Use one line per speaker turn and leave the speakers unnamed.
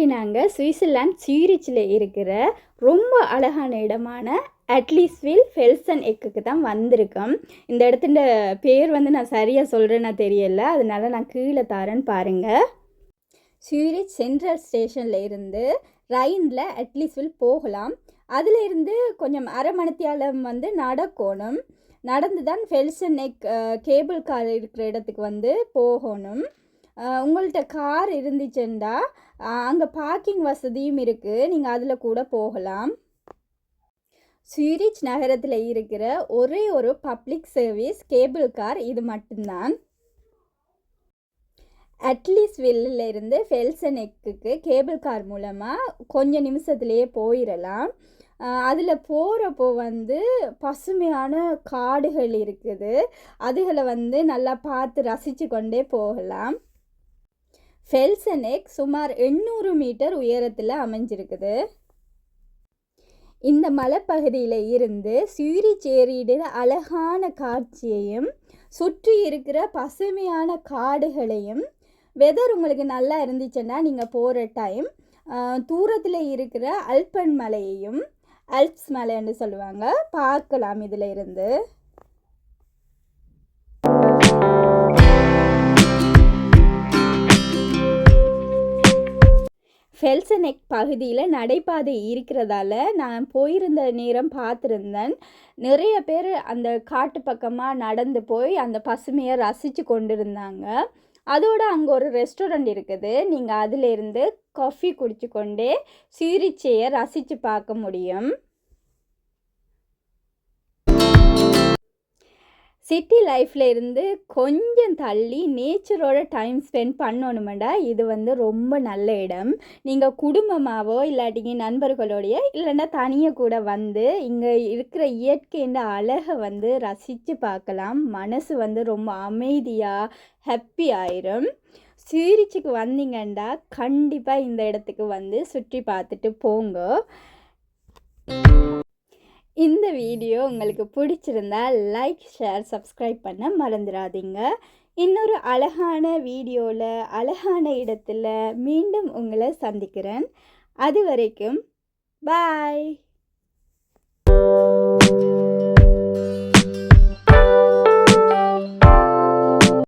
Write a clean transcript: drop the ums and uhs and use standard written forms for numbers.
இன்றைக்கு நாங்கள் சுவிட்சர்லாந்து சூரிச்சில் இருக்கிற ரொம்ப அழகான இடமான அட்லீஸ்வில் ஃபெல்சன் எக்குக்கு தான் வந்திருக்கோம். இந்த இடத்துல பேர் நான் சரியாக சொல்கிறேன்னா தெரியல, அதனால நான் கீழே தாரேன்னு பாருங்கள். சூரிச் சென்ட்ரல் ஸ்டேஷனில் இருந்து ரைனில் அட்லீஸ்வில் போகலாம். அதில் இருந்து கொஞ்சம் அரை மணித்தியாலம் நடக்கணும். நடந்து தான் ஃபெல்சன் எக் கேபிள் கார் இருக்கிற இடத்துக்கு போகணும். உங்கள்கிட்ட கார் இருந்துச்சுன்னா அங்கே பார்க்கிங் வசதியும் இருக்குது, நீங்கள் அதில் கூட போகலாம். சூரிச் நகரத்தில் இருக்கிற ஒரே ஒரு பப்ளிக் சர்வீஸ் கேபிள் கார் இது மட்டும்தான். அட்லீஸ்வில்லில் இருந்து ஃபெல்சன் எக்குக்கு கேபிள் கார் மூலமாக கொஞ்சம் நிமிஷத்துலேயே போயிடலாம். அதில் போகிறப்போ பசுமையான காடுகள் இருக்குது, அதுகளை நல்லா பார்த்து ரசித்து கொண்டே போகலாம். ஃபெல்சன் எக் சுமார் 800 மீட்டர் உயரத்தில் அமைஞ்சிருக்குது. இந்த மலைப்பகுதியில் இருந்து சூரிச் ஏரியிட அழகான காட்சியையும் சுற்றி இருக்கிற பசுமையான காடுகளையும், வெதர் உங்களுக்கு நல்லா இருந்துச்சுன்னா நீங்கள் போகிற டைம் தூரத்தில் இருக்கிற அல்பன் மலையையும், அல்ப்ஸ் மலைன்னு சொல்லுவாங்க, பார்க்கலாம் இதில் இருந்து. ஃபெல்சன் எக் பகுதியில் நடைபாதை இருக்கிறதால நான் போயிருந்த நேரம் பார்த்துருந்தேன். நிறைய பேர் அந்த காட்டு பக்கமாக நடந்து போய் அந்த பசுமையை ரசித்து கொண்டிருந்தாங்க. அதோடு அங்கே ஒரு ரெஸ்டாரண்ட் இருக்குது, நீங்கள் அதிலிருந்து காஃபி குடிச்சு கொண்டே சூரிச்சையை ரசித்து பார்க்க முடியும். சிட்டி லைஃப்பில் இருந்து கொஞ்சம் தள்ளி நேச்சரோட டைம் ஸ்பெண்ட் பண்ணணுமெண்டா இது ரொம்ப நல்ல இடம். நீங்கள் குடும்பமாகவோ இல்லாட்டிங்க நண்பர்களோடைய இல்லைன்னா தனியாக கூட இங்கே இருக்கிற இயற்கைன்ற அழகை ரசித்து பார்க்கலாம். மனசு ரொம்ப அமைதியாக ஹாப்பி ஆயிரும். சூரிச்சுக்கு வந்தீங்கன்னா கண்டிப்பாக இந்த இடத்துக்கு சுற்றி பார்த்துட்டு போங்க. இந்த வீடியோ உங்களுக்கு பிடிச்சிருந்தா லைக், ஷேர், சப்ஸ்கிரைப் பண்ண மறந்துடாதீங்க. இன்னொரு அழகான வீடியோவில் அழகான இடத்துல மீண்டும் உங்களை சந்திக்கிறேன். அது வரைக்கும் பாய்.